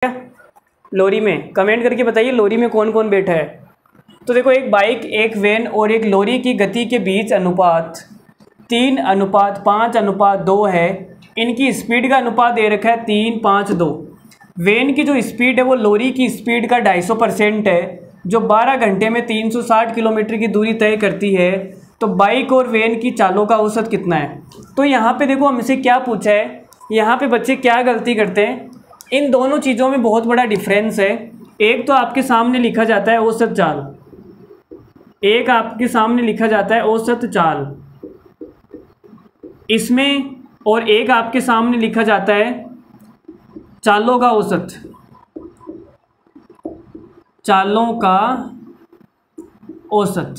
लोरी में? कमेंट करके बताइए लोरी में कौन कौन बैठा है। तो देखो, एक बाइक, एक वैन और एक लोरी की गति के बीच अनुपात 3:5:2 है। इनकी स्पीड का अनुपात दे रखा है 3:5:2। वैन की जो स्पीड है वो लोरी की स्पीड का 250% है, जो 12 घंटे में 360 किलोमीटर की दूरी तय करती है। तो बाइक और वैन की चालों का औसत कितना है? तो यहाँ पे देखो हमसे क्या पूछा है, यहाँ पे बच्चे क्या गलती करते हैं, इन दोनों चीज़ों में बहुत बड़ा डिफरेंस है। एक तो आपके सामने लिखा जाता है औसत चाल, एक आपके सामने लिखा जाता है औसत चाल इसमें, और एक आपके सामने लिखा जाता है चालों का औसत, चालों का औसत।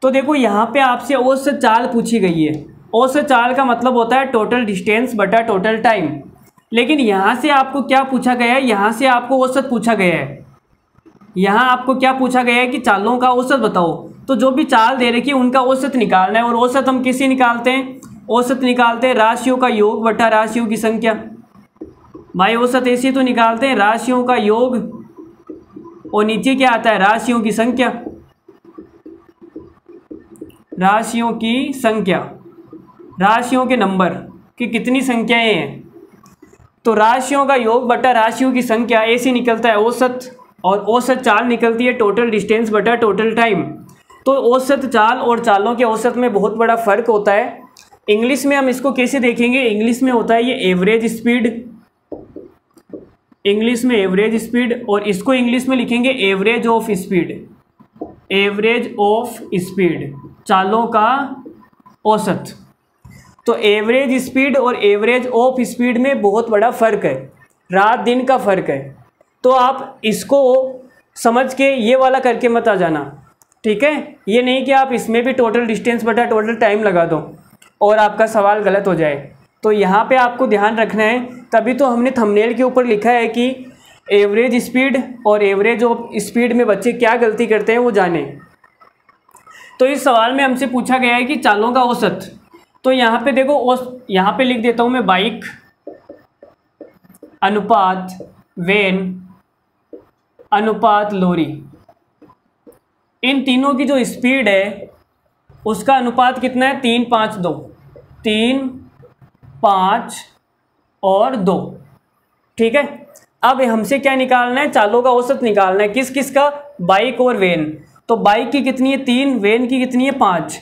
तो देखो यहाँ पे आपसे औसत चाल पूछी गई है। औसत चाल का मतलब होता है टोटल डिस्टेंस बटा टोटल टाइम। लेकिन यहाँ से आपको क्या पूछा गया है, यहाँ से आपको औसत पूछा गया है। यहाँ आपको क्या पूछा गया है कि चालों का औसत बताओ। तो जो भी चाल दे रखी है उनका औसत निकालना है। और औसत हम किसे निकालते हैं? औसत निकालते हैं राशियों का योग बटा राशियों की संख्या। भाई औसत ऐसे तो निकालते हैं राशियों का योग, और नीचे क्या आता है? राशियों की संख्या। राशियों की संख्या, राशियों के नंबर कि कितनी संख्याएं हैं। तो राशियों का योग बटा राशियों की संख्या ऐसे निकलता है औसत, और औसत चाल निकलती है टोटल डिस्टेंस बटा टोटल टाइम। तो औसत चाल और चालों के औसत में बहुत बड़ा फ़र्क होता है। इंग्लिश में हम इसको कैसे देखेंगे? इंग्लिश में होता है ये एवरेज स्पीड, इंग्लिश में एवरेज स्पीड, और इसको इंग्लिश में लिखेंगे average of speed, average of speed, चालों का औसत। तो एवरेज स्पीड और एवरेज ऑफ स्पीड में बहुत बड़ा फ़र्क है, रात दिन का फ़र्क है। तो आप इसको समझ के ये वाला करके मत आ जाना, ठीक है? ये नहीं कि आप इसमें भी टोटल डिस्टेंस बटा टोटल टाइम लगा दो और आपका सवाल गलत हो जाए। तो यहाँ पे आपको ध्यान रखना है, तभी तो हमने थंबनेल के ऊपर लिखा है कि एवरेज स्पीड और एवरेज ऑफ स्पीड में बच्चे क्या गलती करते हैं वो जाने। तो इस सवाल में हमसे पूछा गया है कि चालों का औसत। तो यहाँ पे देखो, यहाँ पे लिख देता हूँ मैं बाइक अनुपात वैन अनुपात लोरी। इन तीनों की जो स्पीड है उसका अनुपात कितना है? 3:5:2, 3, 5 और 2, ठीक है? अब हमसे क्या निकालना है? चालों का औसत निकालना है। किस किस का? बाइक और वैन। तो बाइक की कितनी है? 3, वैन की कितनी है? 5।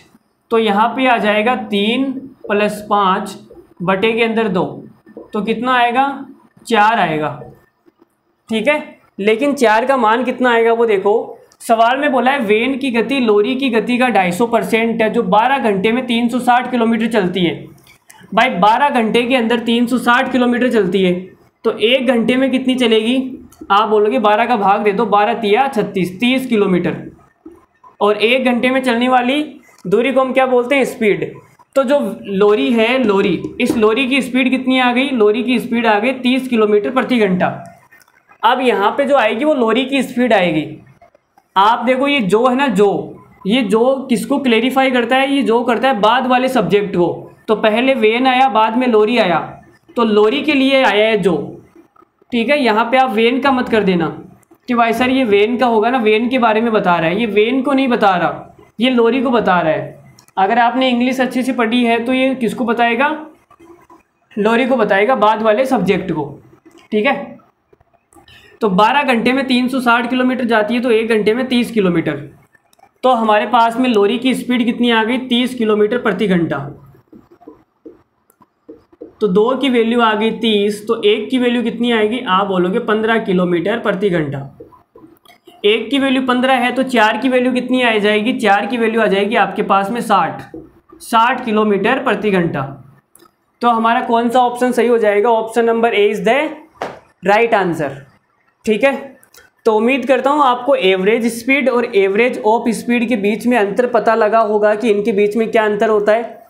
तो यहाँ पे आ जाएगा 3 + 5 बटे के अंदर 2, तो कितना आएगा? 4 आएगा, ठीक है? लेकिन 4 का मान कितना आएगा वो देखो। सवाल में बोला है वैन की गति लोरी की गति का 250% है, जो 12 घंटे में 360 किलोमीटर चलती है। भाई 12 घंटे के अंदर 360 किलोमीटर चलती है, तो 1 घंटे में कितनी चलेगी? आप बोलोगे 12 का भाग दे दो, 12 तिया 36, 30 किलोमीटर। और 1 घंटे में चलने वाली दूरी को हम क्या बोलते हैं? स्पीड। तो जो लोरी है, लोरी, इस लोरी की स्पीड कितनी आ गई? लोरी की स्पीड आ गई 30 किलोमीटर प्रति घंटा। अब यहाँ पे जो आएगी वो लोरी की स्पीड आएगी। आप देखो ये जो है ना, ये जो किसको क्लेरिफाई करता है? ये जो करता है बाद वाले सब्जेक्ट को। तो पहले वैन आया, बाद में लोरी आया, तो लोरी के लिए आया है जो, ठीक है? यहाँ पे आप वैन का मत कर देना कि भाई सर ये वैन का होगा ना, वैन के बारे में बता रहा है। ये वैन को नहीं बता रहा, ये लोरी को बता रहा है। अगर आपने इंग्लिश अच्छे से पढ़ी है तो ये किसको बताएगा? लोरी को बताएगा, बाद वाले सब्जेक्ट को, ठीक है? तो 12 घंटे में 360 किलोमीटर जाती है, तो 1 घंटे में 30 किलोमीटर। तो हमारे पास में लोरी की स्पीड कितनी आ गई? 30 किलोमीटर प्रति घंटा। तो 2 की वैल्यू आ गई 30, तो 1 की वैल्यू कितनी आएगी? आप बोलोगे 15 किलोमीटर प्रति घंटा। 1 की वैल्यू 15 है, तो 4 की वैल्यू कितनी आ जाएगी? 4 की वैल्यू आ जाएगी आपके पास में 60 किलोमीटर प्रति घंटा। तो हमारा कौन सा ऑप्शन सही हो जाएगा? Option number A is the right answer, ठीक है? तो उम्मीद करता हूँ आपको एवरेज स्पीड और एवरेज ऑफ स्पीड के बीच में अंतर पता लगा होगा कि इनके बीच में क्या अंतर होता है।